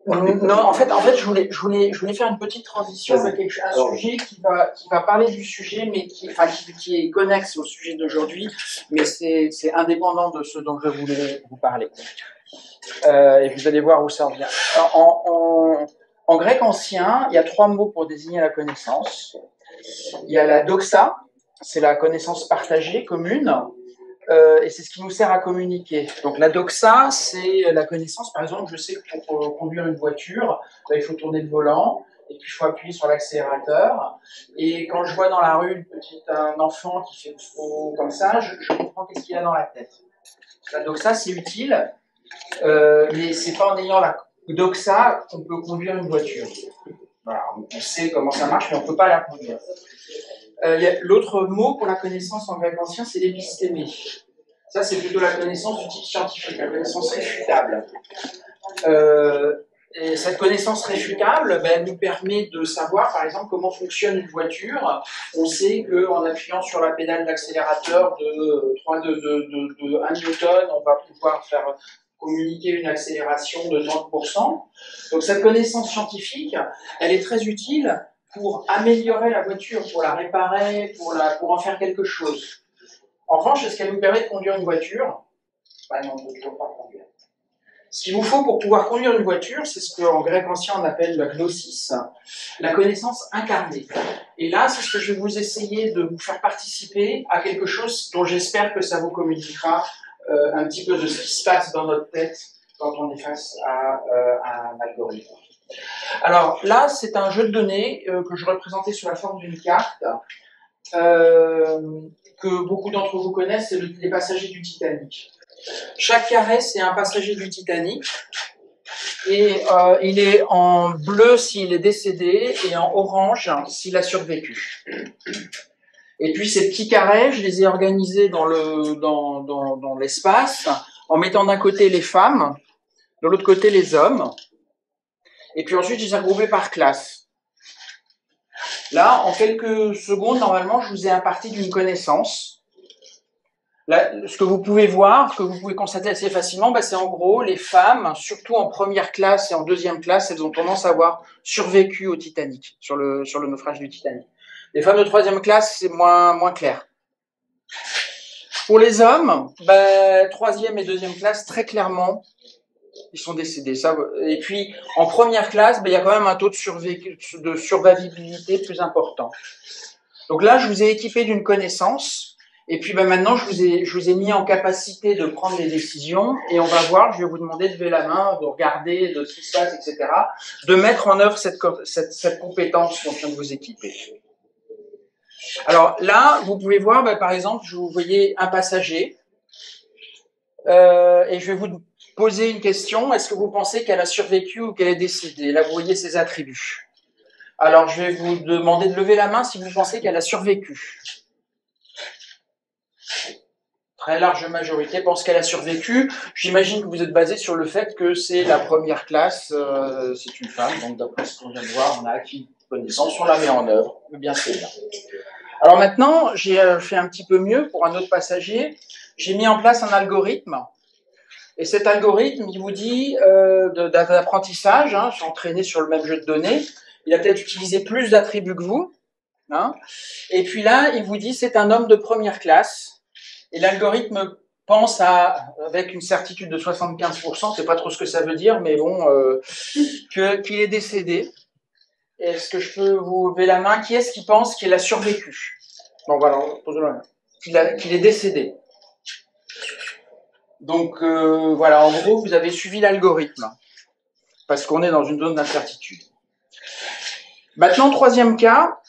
Non, je voulais faire une petite transition avec un sujet qui va parler du sujet, mais qui est connexe au sujet d'aujourd'hui, mais c'est indépendant de ce dont je voulais vous parler. Et vous allez voir où ça en vient. En grec ancien, il y a 3 mots pour désigner la connaissance. Il y a la doxa, c'est la connaissance partagée, commune, et c'est ce qui nous sert à communiquer. Donc la doxa, c'est la connaissance. Par exemple, je sais que pour conduire une voiture, il faut tourner le volant, et puis il faut appuyer sur l'accélérateur. Et quand je vois dans la rue un enfant qui fait trop comme ça, je comprends qu'est-ce qu'il a dans la tête. La doxa, c'est utile, mais c'est pas en ayant la doxa qu'on peut conduire une voiture. Voilà, on sait comment ça marche, mais on ne peut pas la conduire. L'autre mot pour la connaissance en grec ancien, c'est l'épistémé. Ça, c'est plutôt la connaissance du type scientifique, la connaissance réfutable. Et cette connaissance réfutable, elle nous permet de savoir, par exemple, comment fonctionne une voiture. On sait qu'en appuyant sur la pédale d'accélérateur de 1 newton, on va pouvoir faire communiquer une accélération de 30%. Donc cette connaissance scientifique, elle est très utile pour améliorer la voiture, pour la réparer, pour en faire quelque chose. En revanche, est-ce qu'elle nous permet de conduire une voiture? Non, on ne peut toujours pas conduire. Ce qu'il vous faut pour pouvoir conduire une voiture, c'est ce qu'en grec ancien on appelle la gnosis, la connaissance incarnée. Et là, c'est ce que je vais vous essayer de vous faire participer à quelque chose dont j'espère que ça vous communiquera un petit peu de ce qui se passe dans notre tête quand on est face à un algorithme. Alors là, c'est un jeu de données que je représentais sous la forme d'une carte que beaucoup d'entre vous connaissent, c'est les passagers du Titanic. Chaque carré, c'est un passager du Titanic. Et il est en bleu s'il est décédé et en orange s'il a survécu. Et puis ces petits carrés, je les ai organisés dans l'espace en mettant d'un côté les femmes, de l'autre côté les hommes. Et puis ensuite, je les ai regroupés par classe. Là, en quelques secondes, normalement, je vous ai imparti d'une connaissance. Là, ce que vous pouvez voir, ce que vous pouvez constater assez facilement, c'est en gros les femmes, surtout en première classe et en deuxième classe, elles ont tendance à avoir survécu au Titanic, sur le naufrage du Titanic. Les femmes de troisième classe, c'est moins clair. Pour les hommes, troisième et deuxième classe, très clairement, ils sont décédés. Ça, et puis, en première classe, il y a quand même un taux de survivabilité plus important. Donc là, je vous ai équipé d'une connaissance. Et puis maintenant, je vous ai mis en capacité de prendre des décisions et on va voir, je vais vous demander de lever la main, de regarder de ce qui se passe, etc., de mettre en œuvre cette compétence dont je viens de vous équiper. Alors là, vous pouvez voir, par exemple, vous voyez un passager et je vais vous poser une question. Est-ce que vous pensez qu'elle a survécu ou qu'elle est décédée? Là, vous voyez ses attributs. Alors, je vais vous demander de lever la main si vous pensez qu'elle a survécu. Très large majorité pense qu'elle a survécu. J'imagine que vous êtes basé sur le fait que c'est la première classe, c'est une femme, donc d'après ce qu'on vient de voir, on a acquis connaissance, on la met en œuvre. Bien, c'est bien. Alors maintenant, j'ai fait un petit peu mieux pour un autre passager. J'ai mis en place un algorithme. Et cet algorithme, il vous dit d'apprentissage, je suis entraîné sur le même jeu de données. Il a peut-être utilisé plus d'attributs que vous. Et puis là, il vous dit c'est un homme de première classe. Et l'algorithme pense avec une certitude de 75%, c'est pas trop ce que ça veut dire, mais bon, qu'il est décédé. Est-ce que je peux vous lever la main? Qui est-ce qui pense qu'il a survécu? Bon, voilà, posez la main. Qu'il est décédé. Donc, voilà, en gros, vous avez suivi l'algorithme. Parce qu'on est dans une zone d'incertitude. Maintenant, troisième cas.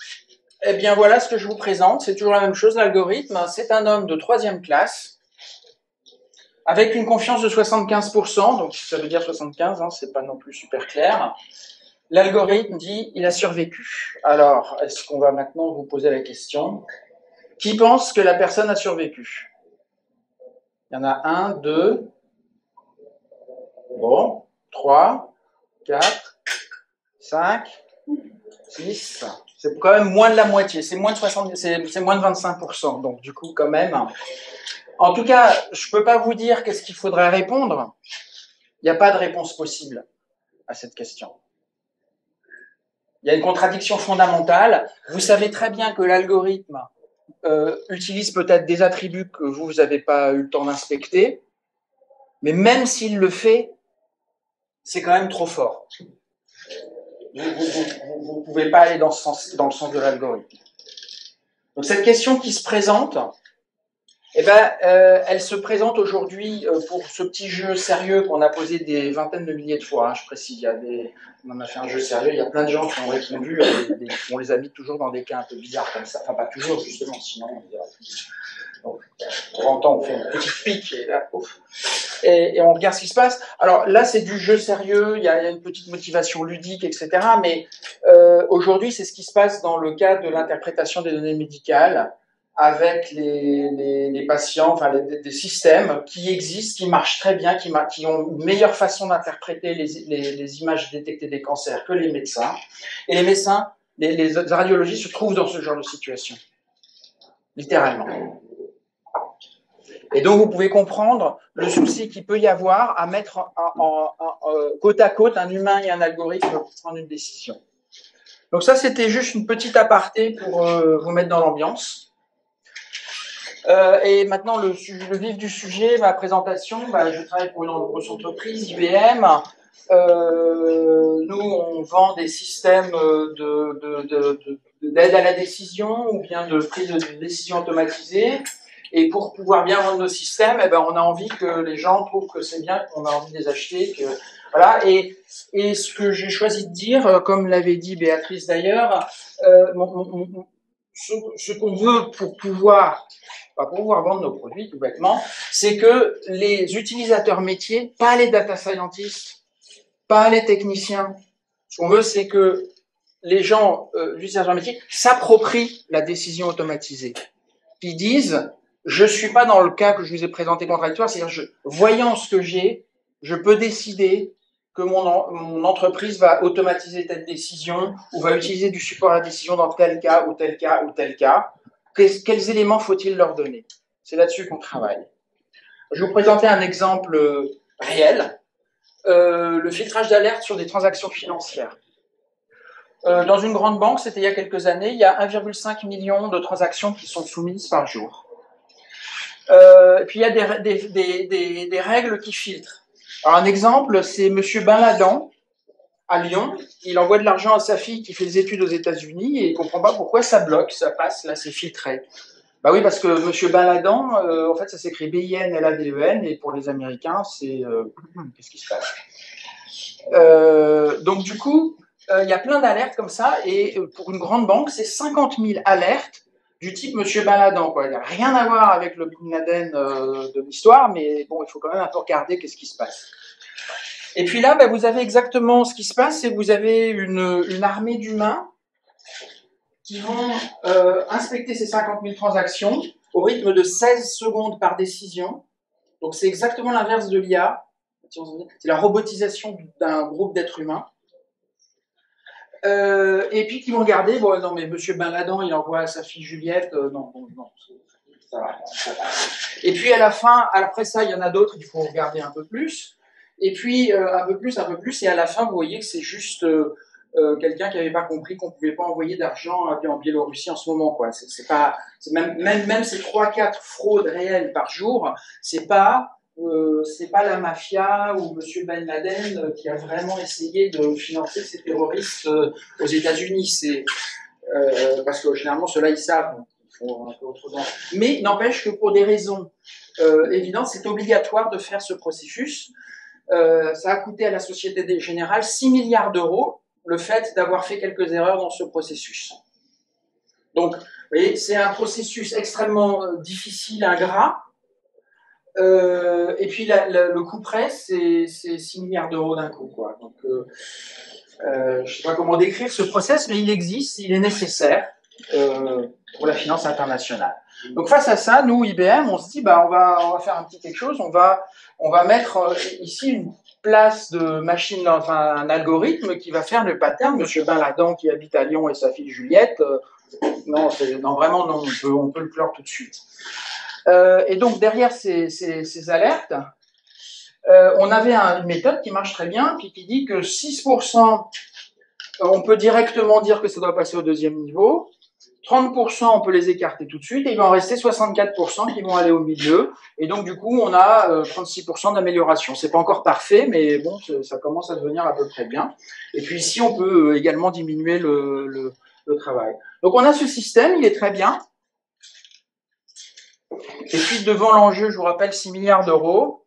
Eh bien, voilà ce que je vous présente. C'est toujours la même chose, l'algorithme. C'est un homme de troisième classe, avec une confiance de 75%, donc ça veut dire 75, c'est pas non plus super clair. L'algorithme dit, il a survécu. Alors, est-ce qu'on va maintenant vous poser la question? Qui pense que la personne a survécu? Il y en a 1, 2, bon, 3, 4, 5, 6... C'est quand même moins de la moitié, c'est moins de 25%, donc du coup quand même. En tout cas, je ne peux pas vous dire qu'est-ce qu'il faudrait répondre. Il n'y a pas de réponse possible. à cette question. Il y a une contradiction fondamentale. Vous savez très bien que l'algorithme utilise peut-être des attributs que vous n'avez pas eu le temps d'inspecter, mais même s'il le fait, c'est quand même trop fort. Vous ne pouvez pas aller dans le sens de l'algorithme. Donc cette question qui se présente, eh ben, elle se présente aujourd'hui pour ce petit jeu sérieux qu'on a posé des vingtaines de milliers de fois. Hein, je précise, on en a fait un jeu sérieux, il y a plein de gens qui ont répondu, on les a mis toujours dans des cas un peu bizarres comme ça. Enfin, pas toujours, justement, sinon on dirait plus. Donc, de temps en temps, on fait une petite pique et là, ouf. Et on regarde ce qui se passe. Alors là, c'est du jeu sérieux, il y a une petite motivation ludique, etc. Mais aujourd'hui, c'est ce qui se passe dans le cadre de l'interprétation des données médicales avec les patients, enfin des systèmes qui existent, qui marchent très bien, qui ont une meilleure façon d'interpréter les images détectées des cancers que les médecins. Et les médecins, les radiologistes se trouvent dans ce genre de situation, littéralement. Et donc, vous pouvez comprendre le souci qu'il peut y avoir à mettre côte à côte un humain et un algorithme pour prendre une décision. Donc ça, c'était juste une petite aparté pour vous mettre dans l'ambiance. Et maintenant, le vif du sujet, ma présentation, je travaille pour une grosse entreprise, IBM. Nous, on vend des systèmes d'aide à la décision ou bien de prise de décision automatisée. Et pour pouvoir bien vendre nos systèmes, on a envie que les gens trouvent que c'est bien, qu'on a envie de les acheter. Voilà. Et ce que j'ai choisi de dire, comme l'avait dit Béatrice d'ailleurs, ce qu'on veut pour pouvoir vendre nos produits, tout bêtement, c'est que les utilisateurs métiers, pas les data scientists, pas les techniciens, ce qu'on veut, c'est que les gens, utilisateurs métiers, s'approprient la décision automatisée. Qui disent, je ne suis pas dans le cas que je vous ai présenté contradictoire, c'est-à-dire, voyant ce que j'ai, je peux décider que mon entreprise va automatiser telle décision ou va utiliser du support à la décision dans tel cas ou tel cas ou tel cas. Quels éléments faut-il leur donner? C'est là-dessus qu'on travaille. Je vais vous présenter un exemple réel. Le filtrage d'alerte sur des transactions financières. Dans une grande banque, c'était il y a quelques années, il y a 1,5 million de transactions qui sont soumises par jour. Puis il y a des règles qui filtrent. Alors un exemple, c'est M. Benladan, à Lyon. Il envoie de l'argent à sa fille qui fait des études aux États-Unis et il ne comprend pas pourquoi ça bloque, ça passe, là c'est filtré. Bah oui, parce que M. Benladan, en fait, ça s'écrit B-I-N-L-A-D-E-N et pour les Américains, c'est... qu'est-ce qui se passe? Donc du coup, il y a plein d'alertes comme ça et pour une grande banque, c'est 50 000 alertes du type Monsieur Benladan, quoi. Il n'y a rien à voir avec le Bin Laden de l'histoire, mais bon, il faut quand même un peu regarder qu'est-ce qui se passe. Et puis là, vous avez exactement ce qui se passe, c'est que vous avez une armée d'humains qui vont inspecter ces 50 000 transactions au rythme de 16 secondes par décision. Donc c'est exactement l'inverse de l'IA. C'est la robotisation d'un groupe d'êtres humains. Et puis qui vont regarder, bon non mais Monsieur Benladan il envoie à sa fille Juliette, non, ça va. Et puis à la fin, après ça il y en a d'autres, il faut regarder un peu plus, et puis un peu plus, et à la fin vous voyez que c'est juste quelqu'un qui n'avait pas compris qu'on ne pouvait pas envoyer d'argent en Biélorussie en ce moment, quoi. C'est pas, même ces 3-4 fraudes réelles par jour, c'est pas la mafia ou Monsieur Ben Laden qui a vraiment essayé de financer ces terroristes aux États-Unis. C'est parce que généralement ceux-là ils savent, ils font un peu autrement. Mais n'empêche que pour des raisons évidentes, c'est obligatoire de faire ce processus. Ça a coûté à la Société Générale 6 milliards d'euros le fait d'avoir fait quelques erreurs dans ce processus. Donc, vous voyez, c'est un processus extrêmement difficile, ingrat. Et puis le coût près, c'est 6 milliards d'euros d'un coup, quoi. Donc, je ne sais pas comment décrire ce process, mais il existe, il est nécessaire pour la finance internationale. Donc face à ça, nous, IBM, on se dit, on va faire un petit quelque chose, on va mettre ici une place de machine, enfin un algorithme qui va faire le pattern. Monsieur Benladan qui habite à Lyon et sa fille Juliette, non, vraiment non, on peut le clore tout de suite. Et donc derrière ces alertes, on avait une méthode qui marche très bien, puis qui dit que 6%, on peut directement dire que ça doit passer au deuxième niveau, 30%, on peut les écarter tout de suite, et il va en rester 64% qui vont aller au milieu, et donc du coup, on a 36% d'amélioration. C'est pas encore parfait, mais bon, ça commence à devenir à peu près bien. Et puis ici, on peut également diminuer le travail. Donc on a ce système, il est très bien. Et puis devant l'enjeu, je vous rappelle, 6 milliards d'euros,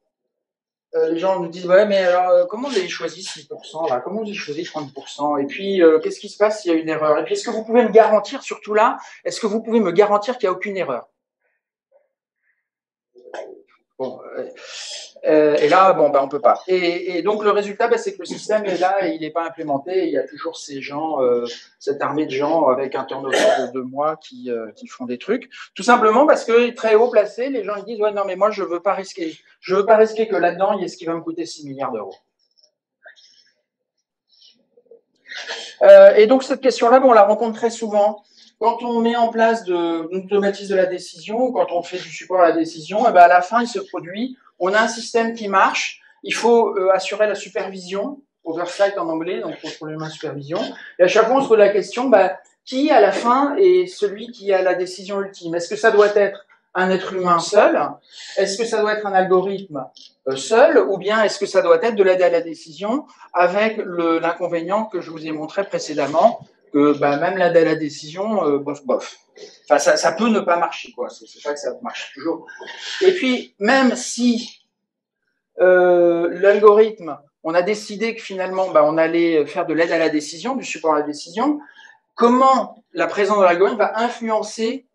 les gens nous disent, ouais, mais alors, comment vous avez choisi 6% là? Comment vous avez choisi 30%? Et puis, qu'est-ce qui se passe s'il y a une erreur? Et puis, est-ce que vous pouvez me garantir, surtout là, est-ce que vous pouvez me garantir qu'il n'y a aucune erreur? Bon, et là, bon, ben, on peut pas. Et donc, le résultat, c'est que le système est là et il n'est pas implémenté. Il y a toujours ces gens, cette armée de gens avec un turnover de 2 mois qui font des trucs. Tout simplement parce que très haut placé, les gens ils disent, ouais, non, mais moi, je veux pas risquer. Je veux pas risquer que là-dedans, il y ait ce qui va me coûter 6 milliards d'euros. Et donc, cette question-là, on la rencontre très souvent. Quand on met en place l'automatisme de la décision, ou quand on fait du support à la décision, et ben à la fin, il se produit, on a un système qui marche, il faut assurer la supervision, oversight en anglais, donc contrôle humain supervision, et à chaque fois, on se pose la question, qui à la fin est celui qui a la décision ultime? Est-ce que ça doit être un être humain seul? Est-ce que ça doit être un algorithme seul? Ou bien est-ce que ça doit être de l'aide à la décision avec l'inconvénient que je vous ai montré précédemment, que même l'aide à la décision, bof, bof. Enfin, ça peut ne pas marcher, quoi. C'est pas que ça marche toujours. Et puis, même si l'algorithme, on a décidé que finalement, on allait faire de l'aide à la décision, du support à la décision, comment la présence de l'algorithme va influencer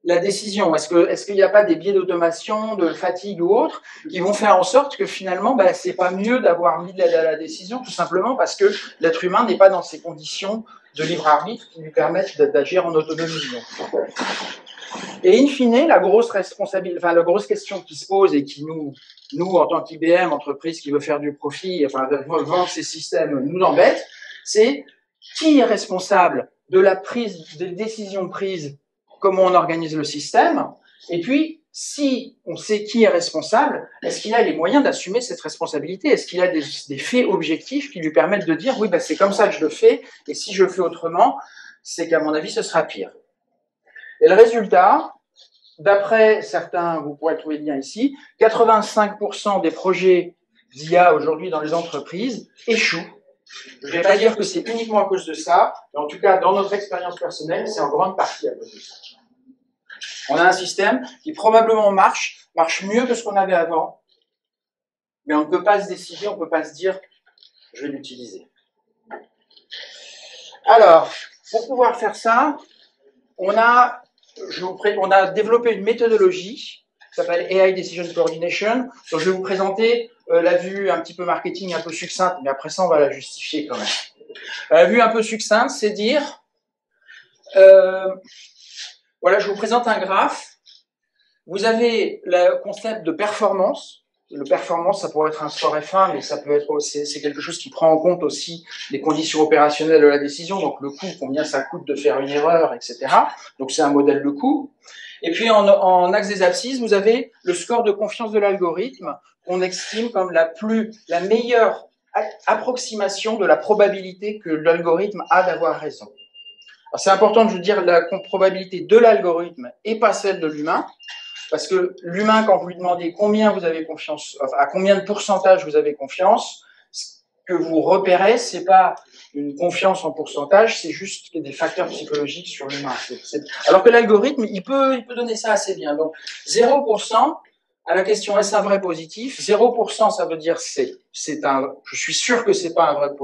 la décision? Est-ce qu'il n'y a pas des biais d'automation, de fatigue ou autre, qui vont faire en sorte que finalement, c'est pas mieux d'avoir mis de l'aide à la décision, tout simplement parce que l'être humain n'est pas dans ces conditions de libre arbitre qui lui permettent d'agir en autonomie. Et in fine, la grosse question qui se pose et qui nous en tant qu'IBM, entreprise qui veut faire du profit, vendre ces systèmes, nous embête, c'est qui est responsable de la prise des décisions prises, comment on organise le système, et puis si on sait qui est responsable, est-ce qu'il a les moyens d'assumer cette responsabilité? Est-ce qu'il a des faits objectifs qui lui permettent de dire oui, c'est comme ça que je le fais, et si je le fais autrement, c'est qu'à mon avis, ce sera pire. Et le résultat, d'après certains, vous pourrez trouver le lien ici, 85% des projets d'IA aujourd'hui dans les entreprises échouent. Je ne vais pas dire que c'est uniquement à cause de ça, mais en tout cas, dans notre expérience personnelle, c'est en grande partie à cause de ça. On a un système qui probablement marche mieux que ce qu'on avait avant, mais on ne peut pas se décider, on ne peut pas se dire « je vais l'utiliser ». Alors, pour pouvoir faire ça, on a développé une méthodologie qui s'appelle AI Decision Coordination. Donc, je vais vous présenter la vue un petit peu marketing, un peu succincte, mais après ça, on va la justifier quand même. La vue un peu succincte, c'est dire, voilà, je vous présente un graphe. Vous avez le concept de performance. Le performance, ça pourrait être un score F1, mais ça peut être c'est quelque chose qui prend en compte aussi les conditions opérationnelles de la décision, donc le coût, combien ça coûte de faire une erreur, etc. Donc c'est un modèle de coût. Et puis en axe des abscisses, vous avez le score de confiance de l'algorithme qu'on estime comme la meilleure approximation de la probabilité que l'algorithme a d'avoir raison. Alors c'est important de vous dire la probabilité de l'algorithme et pas celle de l'humain. Parce que l'humain, quand vous lui demandez combien vous avez confiance, à combien de pourcentage vous avez confiance, ce que vous repérez, c'est pas une confiance en pourcentage, c'est juste des facteurs psychologiques sur l'humain. Alors que l'algorithme, il peut donner ça assez bien. Donc 0% à la question est-ce un vrai positif, 0% ça veut dire je suis sûr que c'est pas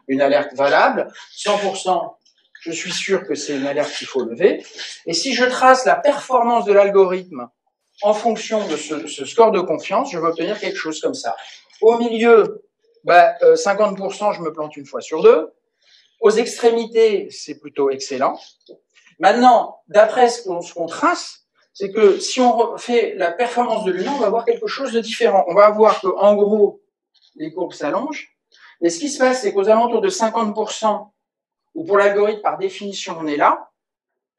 une alerte valable, 100% je suis sûr que c'est une alerte qu'il faut lever. Et si je trace la performance de l'algorithme en fonction de ce score de confiance, je vais obtenir quelque chose comme ça. Au milieu, 50%, je me plante une fois sur deux. Aux extrémités, c'est plutôt excellent. Maintenant, d'après ce qu'on trace, c'est que si on fait la performance de l'humain, on va voir quelque chose de différent. On va voir qu'en gros, les courbes s'allongent. Mais ce qui se passe, c'est qu'aux alentours de 50%, où pour l'algorithme, par définition, on est là,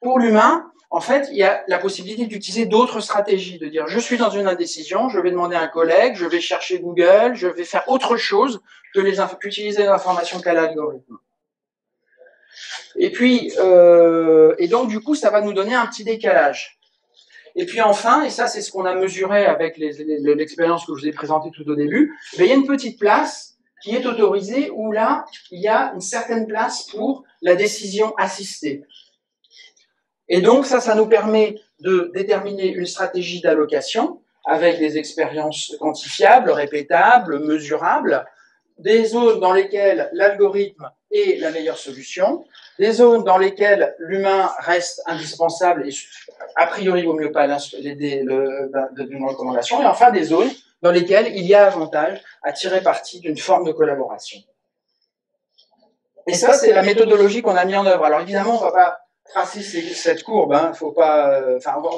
pour l'humain, en fait, il y a la possibilité d'utiliser d'autres stratégies, de dire je suis dans une indécision, je vais demander à un collègue, je vais chercher Google, je vais faire autre chose que qu'utiliser l'information qu'a l'algorithme. Et puis, et donc du coup, ça va nous donner un petit décalage. Et puis enfin, et ça c'est ce qu'on a mesuré avec l'expérience que je vous ai présentée tout au début, il y a une petite place qui est autorisée où là, il y a une certaine place pour la décision assistée. Et donc ça nous permet de déterminer une stratégie d'allocation avec des expériences quantifiables, répétables, mesurables, des zones dans lesquelles l'algorithme est la meilleure solution, des zones dans lesquelles l'humain reste indispensable et a priori il vaut mieux pas l'aider d'une recommandation, et enfin des zones dans lesquelles il y a avantage à tirer parti d'une forme de collaboration. Et ça, c'est la méthodologie qu'on a mis en œuvre. Alors évidemment, on ne va pas tracer cette courbe, hein, faut pas,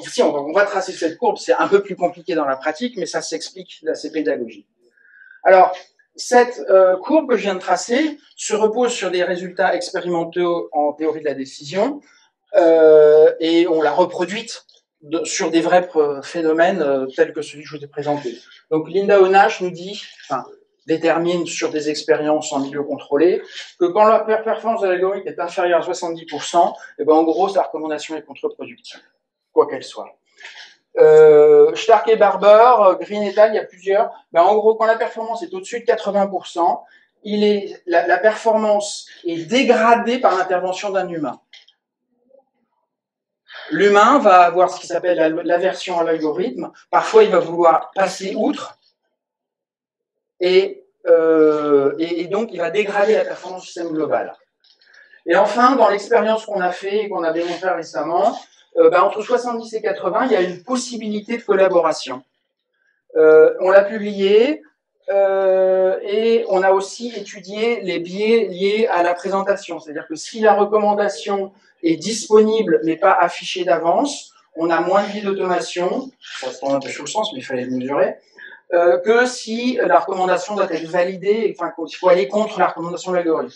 si on va tracer cette courbe, c'est un peu plus compliqué dans la pratique, mais ça s'explique, c'est pédagogique. Alors, cette courbe que je viens de tracer se repose sur des résultats expérimentaux en théorie de la décision et on l'a reproduite sur des vrais phénomènes tels que celui que je vous ai présenté. Donc Linda Onash nous dit, détermine sur des expériences en milieu contrôlé que quand la performance de l'algorithme est inférieure à 70%, et ben en gros sa recommandation est contre-productive, quoi qu'elle soit. Stark et Barber, Green et al, il y a plusieurs. Ben, en gros, quand la performance est au-dessus de 80%, la performance est dégradée par l'intervention d'un humain. L'humain va avoir ce qui s'appelle l'aversion à l'algorithme. Parfois, il va vouloir passer outre et donc il va dégrader la performance du système global. Et enfin, dans l'expérience qu'on a fait et qu'on a démontré récemment, entre 70 et 80, il y a une possibilité de collaboration. On l'a publié et on a aussi étudié les biais liés à la présentation. C'est-à-dire que si la recommandation est disponible mais pas affichée d'avance, on a moins de biais d'automation, ça se tourne un peu sur le sens, mais il fallait le mesurer, que si la recommandation doit être validée, enfin, qu'il faut aller contre la recommandation de l'algorithme.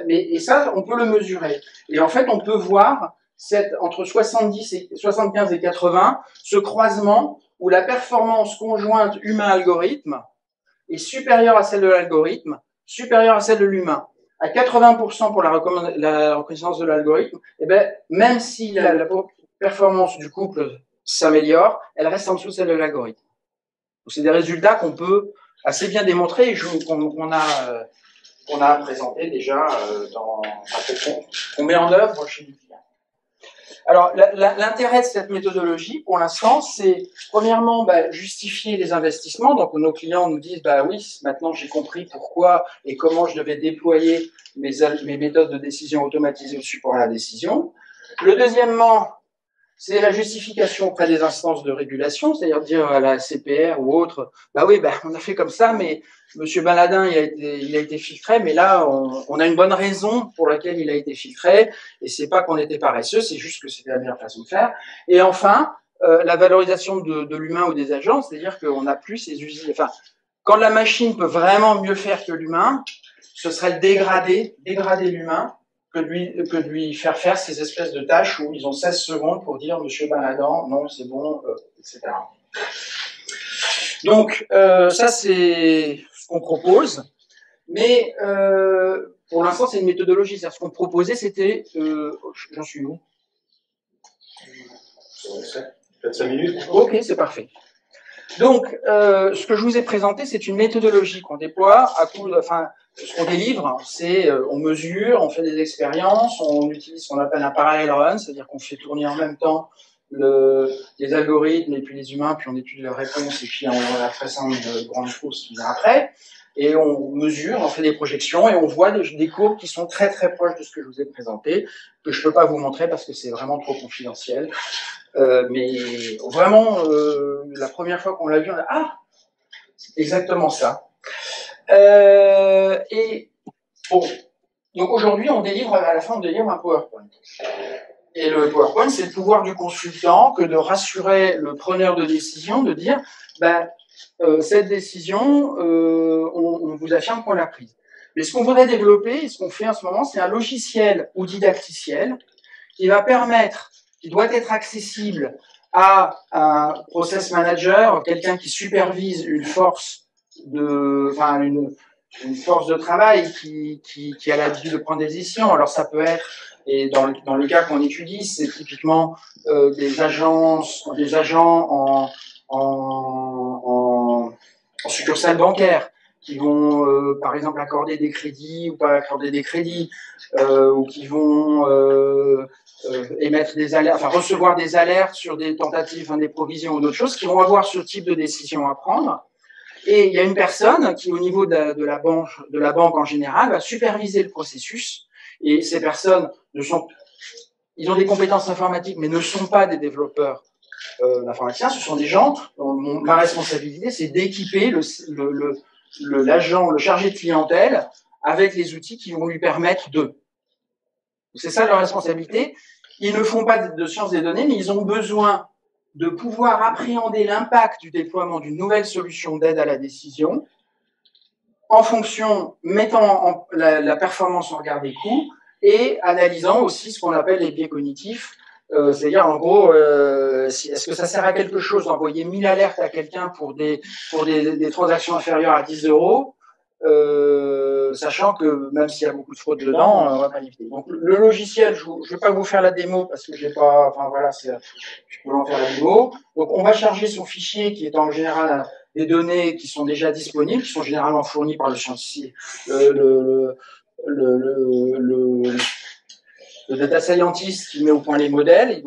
Et ça, on peut le mesurer. Et en fait, on peut voir entre 75 et 80, ce croisement où la performance conjointe humain-algorithme est supérieure à celle de l'algorithme, supérieure à celle de l'humain. À 80% pour la reconnaissance de l'algorithme, et ben, même si la performance du couple s'améliore, elle reste en dessous de celle de l'algorithme. C'est des résultats qu'on peut assez bien démontrer et qu'on a présenté déjà qu'on met en œuvre chez les clients. Alors, l'intérêt de cette méthodologie, pour l'instant, c'est premièrement justifier les investissements. Donc, nos clients nous disent, oui, maintenant j'ai compris pourquoi et comment je devais déployer mes méthodes de décision automatisées au support à la décision. Le deuxièmement, c'est la justification auprès des instances de régulation, c'est-à-dire dire à la CPR ou autre, on a fait comme ça, mais Monsieur Baladin, il a été filtré, mais là, on a une bonne raison pour laquelle il a été filtré, et c'est pas qu'on était paresseux, c'est juste que c'était la meilleure façon de faire. Et enfin, la valorisation de l'humain ou des agents, c'est-à-dire qu'on n'a plus ces usines. Enfin, quand la machine peut vraiment mieux faire que l'humain, ce serait le dégrader l'humain, que de lui faire ces espèces de tâches où ils ont 16 secondes pour dire Monsieur Baladin, non, c'est bon, etc. Donc, ça, c'est ce qu'on propose. Mais pour l'instant, c'est une méthodologie. C'est-à-dire, ce qu'on proposait, c'était... j'en suis où? Peut-être 5 minutes. Ok, c'est parfait. Donc, ce que je vous ai présenté, c'est une méthodologie qu'on déploie ce qu'on délivre, c'est on mesure, on fait des expériences, on utilise ce qu'on appelle un parallel run, c'est-à-dire qu'on fait tourner en même temps les algorithmes et puis les humains, puis on étudie leurs réponses et puis on a la façon de grande chose qui vient après. Et on mesure, on fait des projections et on voit des courbes qui sont très très proches de ce que je vous ai présenté, que je ne peux pas vous montrer parce que c'est vraiment trop confidentiel. Mais vraiment, la première fois qu'on l'a vu, on a dit « Ah, c'est exactement ça ». Et bon, donc aujourd'hui, à la fin, on délivre un PowerPoint. Et le PowerPoint, c'est le pouvoir du consultant que de rassurer le preneur de décision, de dire cette décision, on vous affirme qu'on l'a prise. Mais ce qu'on voudrait développer, et ce qu'on fait en ce moment, c'est un logiciel ou didacticiel qui va permettre qui doit être accessible à un process manager, quelqu'un qui supervise une force une force de travail qui a l'habitude de prendre des décisions. Alors ça peut être, et dans le cas qu'on étudie, c'est typiquement des agents en succursale bancaire qui vont, par exemple, accorder des crédits ou pas accorder des crédits, ou qui vont émettre des alertes, enfin recevoir des alertes sur des tentatives, des provisions ou d'autres choses, qui vont avoir ce type de décision à prendre. Et il y a une personne qui, au niveau de la banque en général, va superviser le processus. Et ces personnes ils ont des compétences informatiques, mais ne sont pas des développeurs d'informaticiens. Ce sont des gens dont ma responsabilité, c'est d'équiper l'agent, le chargé de clientèle, avec les outils qui vont lui permettre de. C'est ça leur responsabilité. Ils ne font pas de sciences des données, mais ils ont besoin de pouvoir appréhender l'impact du déploiement d'une nouvelle solution d'aide à la décision en fonction, mettant la performance en regard des coûts et analysant aussi ce qu'on appelle les biais cognitifs. C'est-à-dire, en gros, est-ce que ça sert à quelque chose d'envoyer 1000 alertes à quelqu'un pour des transactions inférieures à 10 euros, sachant que même s'il y a beaucoup de fraude dedans, on va pas l'éviter. Donc, le logiciel, je ne vais pas vous faire la démo parce que j'ai pas, enfin voilà, je peux en faire la démo. Donc, on va charger son fichier qui est en général des données qui sont déjà disponibles, qui sont généralement fournies par le scientifique, le data scientist qui met au point les modèles, il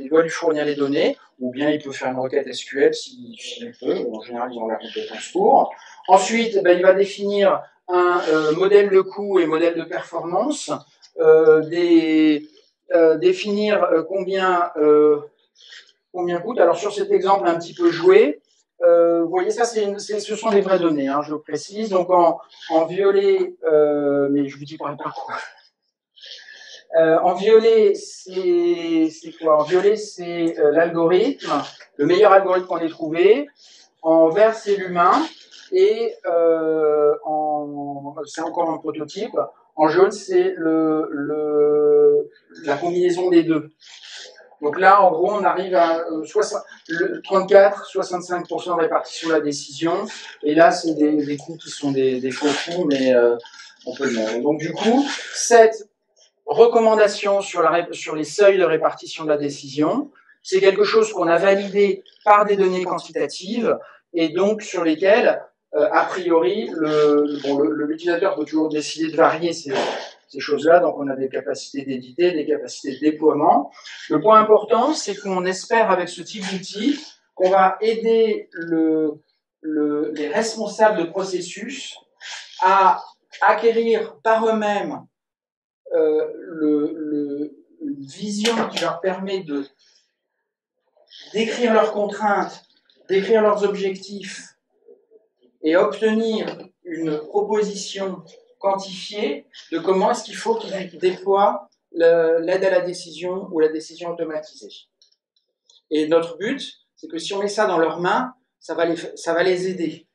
doit lui fournir les données, ou bien il peut faire une requête SQL s'il peut. En général, ils ont la compétence pour. Ensuite, il va définir un modèle de coût et modèle de performance, définir combien coûte. Alors sur cet exemple un petit peu joué, vous voyez ça, ce sont des vraies données, je le précise. Donc en violet, mais je vous dis pas quoi. En violet, c'est quoi? En violet, c'est l'algorithme, le meilleur algorithme qu'on ait trouvé. En vert, c'est l'humain. Et c'est encore un prototype. En jaune, c'est la combinaison des deux. Donc là, en gros, on arrive à 34-65% de répartition de la décision. Et là, c'est des coûts qui sont des faux coûts, mais on peut le mettre. Donc du coup, cette recommandation sur les seuils de répartition de la décision, c'est quelque chose qu'on a validé par des données quantitatives et donc sur lesquelles, a priori, l'utilisateur peut toujours décider de varier ces choses-là. Donc on a des capacités d'éditer, des capacités de déploiement. Le point important, c'est qu'on espère avec ce type d'outil qu'on va aider les responsables de processus à acquérir par eux-mêmes une vision qui leur permet d'écrire leurs contraintes, d'écrire leurs objectifs et obtenir une proposition quantifiée de comment est-ce qu'il faut qu'ils déploient l'aide à la décision ou la décision automatisée. Et notre but, c'est que si on met ça dans leurs mains, ça va les aider.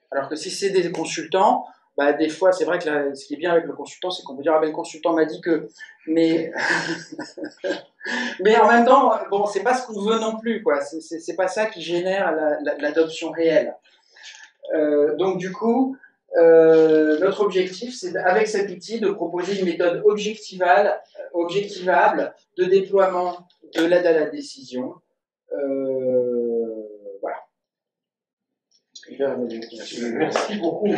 Alors que si c'est des consultants, des fois, c'est vrai que ce qui est bien avec le consultant, c'est qu'on peut dire, le consultant m'a dit que, mais en même temps, bon, c'est pas ce qu'on veut non plus, quoi. C'est pas ça qui génère l'adoption réelle. Donc du coup, notre objectif, c'est avec cet outil de proposer une méthode objectivable de déploiement de l'aide à la décision. Voilà. Merci beaucoup.